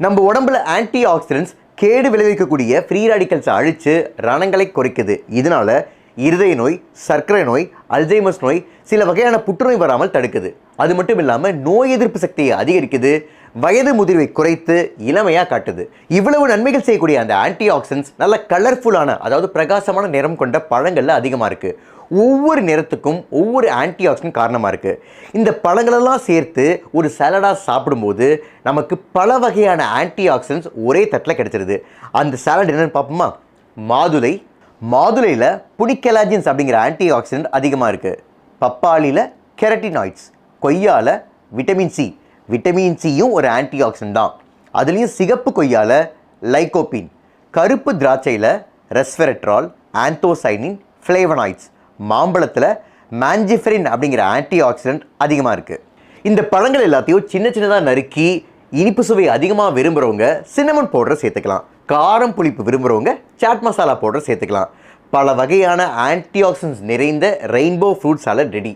நம்ம உடம்புல anti oxidants கேடு விளைவிக்கக்கூடிய ஃப்ரீ ராடிக்கல்ஸை அழித்து ரணங்களை குறைக்குது. இதனால இருதய நோய், சர்க்கரை நோய், அல்சைமர்ஸ் நோய், சில வகையான புற்றுநோய் வராமல் தடுக்குது. அது மட்டும் இல்லாமல் நோய் எதிர்ப்பு சக்தியை அதிகரிக்குது, வயது முதிர்வை குறைத்து இளமையாக காட்டுது. இவ்வளவு நன்மைகள் செய்யக்கூடிய அந்த ஆன்டி ஆக்சிடென்ட்ஸ் நல்ல கலர்ஃபுல்லான, அதாவது பிரகாசமான நிறம் கொண்ட பழங்களில் அதிகமாக இருக்குது. ஒவ்வொரு நிறத்துக்கும் ஒவ்வொரு ஆன்டி ஆக்சிடென்ட் காரணமாக இருக்குது. இந்த பழங்களெல்லாம் சேர்த்து ஒரு சாலடாக சாப்பிடும்போது நமக்கு பல வகையான ஆன்டி ஆக்சிடென்ட்ஸ் ஒரே தட்டில் கிடைச்சிருது. அந்த சாலட் என்னென்னு பார்ப்போமா? மாதுளை. மாதுளையில் புனிக்கலாஜின்ஸ் அப்படிங்கிற ஆன்டி ஆக்சிடென்ட் அதிகமாக இருக்குது. பப்பாளியில் கெரட்டினாய்ட்ஸ். கொய்யாவில் விட்டமின் சி. விட்டமின் சியும் ஒரு ஆன்டி ஆக்சிடென்ட் தான். அதுலேயும் சிகப்பு கொய்யாவில் லைகோபின். கருப்பு திராட்சையில் ரெஸ்வெரட்ரால், ஆந்தோசைனின், ஃப்ளேவனாய்ட்ஸ். மாம்பழத்தில் மாஞ்சிஃபெரின் அப்படிங்கிற ஆன்டி ஆக்சிடென்ட் அதிகமாக இருக்குது. இந்த பழங்கள் எல்லாத்தையும் சின்ன சின்னதாக நறுக்கி இனிப்பு சுவை அதிகமாக விரும்புகிறவங்க சின்னமன் பவுடரை சேர்த்துக்கலாம். காரம் புளிப்பு விரும்புகிறவங்க சாட் மசாலா பவுடர் சேர்த்துக்கலாம். பல வகையான ஆன்டி ஆக்சிடென்ட்ஸ் நிறைந்த ரெயின்போ ஃப்ரூட் சாலட் ரெடி.